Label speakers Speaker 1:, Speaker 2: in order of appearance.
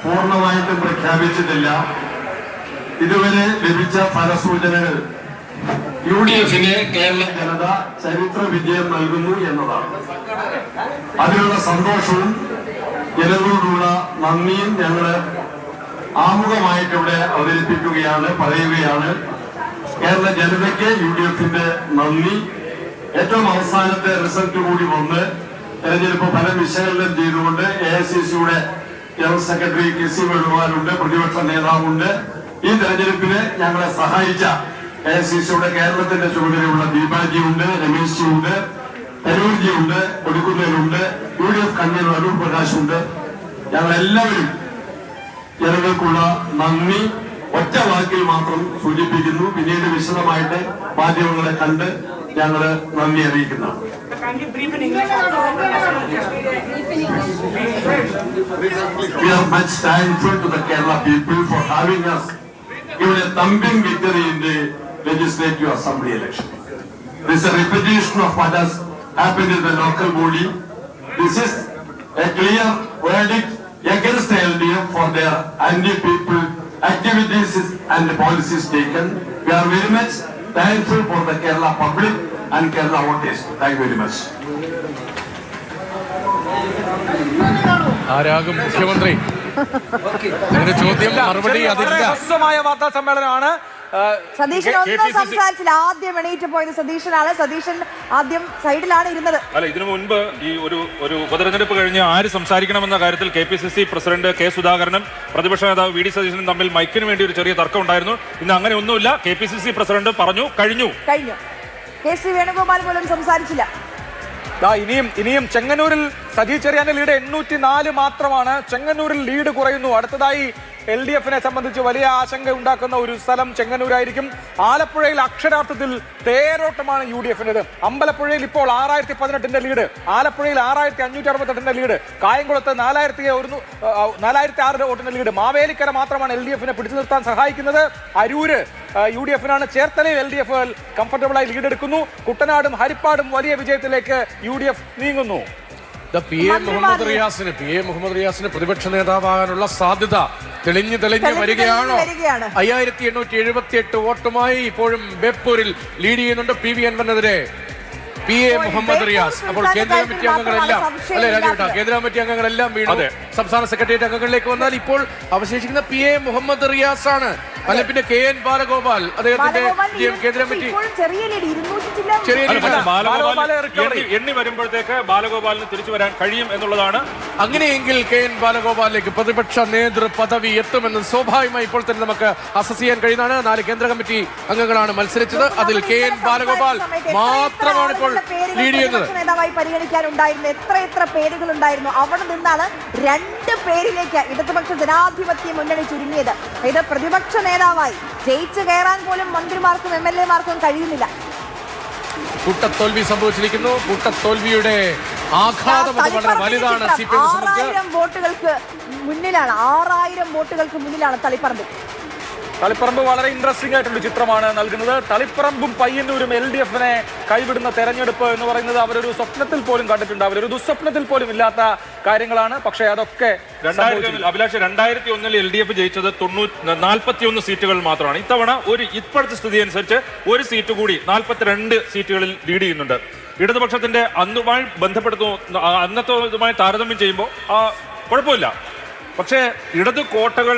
Speaker 1: പൂർണ്ണമായിട്ടും പ്രഖ്യാപിച്ചിട്ടില്ല. ഇതുവരെ ലഭിച്ച ഫലസൂചനകൾ UDF കേരള ജനത ചരിത്ര വിജയം നൽകുന്നു എന്നതാണ്. അതിലുള്ള സന്തോഷവും ജനങ്ങളോടുള്ള നന്ദിയും ഞങ്ങള് ആമുഖമായിട്ട് ഇവിടെ പറയുകയാണ്. കേരള ജനതയ്ക്ക് UDF നന്ദി. ഏറ്റവും അവസാനത്തെ റിസൾട്ട് കൂടി വന്ന് തെരഞ്ഞെടുപ്പ് ഫലം വിശകലനം ചെയ്തുകൊണ്ട് AICC ജനറൽ സെക്രട്ടറി KC വേണുഗോപാലുണ്ട്, പ്രതിപക്ഷ നേതാവുണ്ട്. ഈ തെരഞ്ഞെടുപ്പിന് ഞങ്ങളെ സഹായിച്ച AICC കേരളത്തിന്റെ ചുമതലയുള്ള ദീപാജിയുണ്ട്, രമേശ്ജിയുണ്ട്, തരൂർജിയുണ്ട്, കൊടുക്കുന്നതിലുണ്ട്, UDF കൺവീനർ അടൂർ പ്രകാശുണ്ട്. ഞങ്ങളെല്ലാവരും ജനങ്ങൾക്കുള്ള നന്ദി ഒറ്റ വാക്കിൽ മാത്രം സൂചിപ്പിക്കുന്നു. പിന്നീട് വിശദമായിട്ട് മാധ്യമങ്ങളെ കണ്ട് ഞങ്ങള് നന്ദി അറിയിക്കുന്നതാണ്. We are much thankful to the Kerala people for having us given a thumping victory in the Legislative Assembly election. This is a repetition of what has happened in the local body. This is a clear verdict against the LDF for their anti-people activities and policies taken. We are very much thankful for the Kerala public and Kerala voters. Thank you very much.
Speaker 2: ആരാകും മുഖ്യമന്ത്രി? അങ്ങനെ ചോദ്യം മറുപടി ഹ്രസ്വമായ വാർത്താ സമ്മേളനമാണ്.
Speaker 3: സതീശൻ ഒന്നും സംസാരിച്ചില്ല. ആദ്യം എണീറ്റ് പോയത് സതീശനാണ്. സതീശൻ ആദ്യം സൈഡിലാണ് ഇരുന്നത്.
Speaker 4: അല്ല, ഇതിനു മുൻപ് ഈ ഒരു ഉപതെരഞ്ഞെടുപ്പ് കഴിഞ്ഞ് ആര് സംസാരിക്കണമെന്ന കാര്യത്തിൽ KPCC പ്രസിഡന്റ് K സുധാകരനും പ്രതിപക്ഷ നേതാവ് VD സതീശനും തമ്മിൽ മൈക്കിന് വേണ്ടി ഒരു ചെറിയ തർക്കം ഉണ്ടായിരുന്നു. ഇന്ന് അങ്ങനെ ഒന്നുമില്ല. KPCC പ്രസിഡന്റ് പറഞ്ഞു കഴിഞ്ഞു.
Speaker 3: KC വേണുഗോപാൽ പോലും സംസാരിച്ചില്ല.
Speaker 2: ഇനിയും ചെങ്ങന്നൂരിൽ സജി ചെറിയാന്റെ ലീഡ് 804 മാത്രമാണ്. ചെങ്ങന്നൂരിൽ ലീഡ് കുറയുന്നു. അടുത്തതായി LDF-നെ സംബന്ധിച്ച് വലിയ ആശങ്ക ഉണ്ടാക്കുന്ന ഒരു സ്ഥലം ചെങ്ങന്നൂരായിരിക്കും. ആലപ്പുഴയിൽ അക്ഷരാർത്ഥത്തിൽ തേരോട്ടമാണ് UDF-ന്റേത്. അമ്പലപ്പുഴയിൽ ഇപ്പോൾ 6018 ലീഡ്, ആലപ്പുഴയിൽ 6568 ലീഡ്, കായംകുളത്ത് 4006 വോട്ടിന്റെ ലീഡ്. മാവേലിക്കര മാത്രമാണ് LDF-നെ പിടിച്ചു നിർത്താൻ സഹായിക്കുന്നത്. അരൂര് UDF-നാണ്. ചേർത്തലയിൽ LDF കംഫർട്ടബിളായി ലീഡ് എടുക്കുന്നു. കുട്ടനാടും ഹരിപ്പാടും വലിയ വിജയത്തിലേക്ക് UDF നീങ്ങുന്നു.
Speaker 3: PA മുഹമ്മദ്
Speaker 2: റിയാസിന് പ്രതിപക്ഷ നേതാവാകാനുള്ള സാധ്യത തെളിഞ്ഞു വരികയാണോ? 5878 വോട്ടുമായി ഇപ്പോഴും ബേപ്പൂരിൽ ലീഡ് ചെയ്യുന്നുണ്ട് PV അൻവറിനെതിരെ PA മുഹമ്മദ് റിയാസ്. അപ്പോൾ കേന്ദ്ര കമ്മിറ്റി അംഗങ്ങളെല്ലാം കേന്ദ്ര കമ്മിറ്റി അംഗങ്ങളെല്ലാം വീണു. സംസ്ഥാന സെക്രട്ടേറിയറ്റ് അംഗങ്ങളിലേക്ക് വന്നാൽ ഇപ്പോൾ അവശേഷിക്കുന്ന PA മുഹമ്മദ് റിയാസ് ആണ്. അല്ലെ പിന്നെ KN ബാലഗോപാൽ, അദ്ദേഹത്തിന്റെ കേന്ദ്ര കമ്മിറ്റി
Speaker 4: എണ്ണി വരുമ്പോഴത്തേക്ക് ബാലഗോപാലിന് തിരിച്ചു വരാൻ കഴിയും എന്നുള്ളതാണ്.
Speaker 2: അങ്ങനെയെങ്കിൽ KN ബാലഗോപാലിലേക്ക് പ്രതിപക്ഷ നേതൃ പദവി എത്തുമെന്ന് സ്വാഭാവികമായി ഇപ്പോൾ തന്നെ നമുക്ക് അസസ് ചെയ്യാൻ കഴിയുന്നതാണ്. 4 കേന്ദ്ര കമ്മിറ്റി അംഗങ്ങളാണ് മത്സരിച്ചത്. അതിൽ KN ബാലഗോപാൽ മാത്രമാണ് ഇപ്പോൾ ലീഡ് ചെയ്യുന്നത്.
Speaker 3: നേതാവായി പരിഗണിക്കാനുണ്ടായിരുന്നു എത്ര പേരുകൾ ഉണ്ടായിരുന്നു. അവിടെ നിന്നാണ് 2 പേരിലേക്ക് ഇടതുപക്ഷ ജനാധിപത്യ മുന്നണി ചുരുങ്ങിയത്. ഇത് പ്രതിപക്ഷ നേതാവായി ജയിച്ചു കയറാൻ പോലും മന്ത്രിമാർക്കും MLA-മാർക്കും കഴിയുന്നില്ല.
Speaker 2: കൂട്ടത്തോൽവി സംഭവിച്ചിരിക്കുന്നു. കൂട്ടത്തോൽവിയുടെ ആഘാതം വളരെ വലുതാണ്.
Speaker 3: 6000 വോട്ടുകൾക്ക് മുന്നിലാണ്
Speaker 4: തളിപ്പറമ്പ് വളരെ ഇൻട്രസ്റ്റിംഗ് ആയിട്ടുള്ള ചിത്രമാണ് നൽകുന്നത്. തളിപ്പറമ്പും പയ്യന്നൂരും LDF-നെ കൈവിടുന്ന തെരഞ്ഞെടുപ്പ് എന്ന് പറയുന്നത് അവരൊരു സ്വപ്നത്തിൽ പോലും കണ്ടിട്ടുണ്ട്. അവരൊരു ദുസ്വപ്നത്തിൽ പോലും ഇല്ലാത്ത കാര്യങ്ങളാണ്. പക്ഷേ അതൊക്കെ 2001 LDF ജയിച്ചത് 41 സീറ്റുകൾ മാത്രമാണ്. ഇത്തവണ ഇപ്പോഴത്തെ സ്ഥിതി അനുസരിച്ച് ഒരു സീറ്റ് കൂടി 42 സീറ്റുകളിൽ ലീഡ് ചെയ്യുന്നുണ്ട്. ഇടതുപക്ഷത്തിന്റെ അന്നത്തെ താരതമ്യം ചെയ്യുമ്പോൾ കുഴപ്പമില്ല. പക്ഷേ ഇടതു കോട്ടകൾ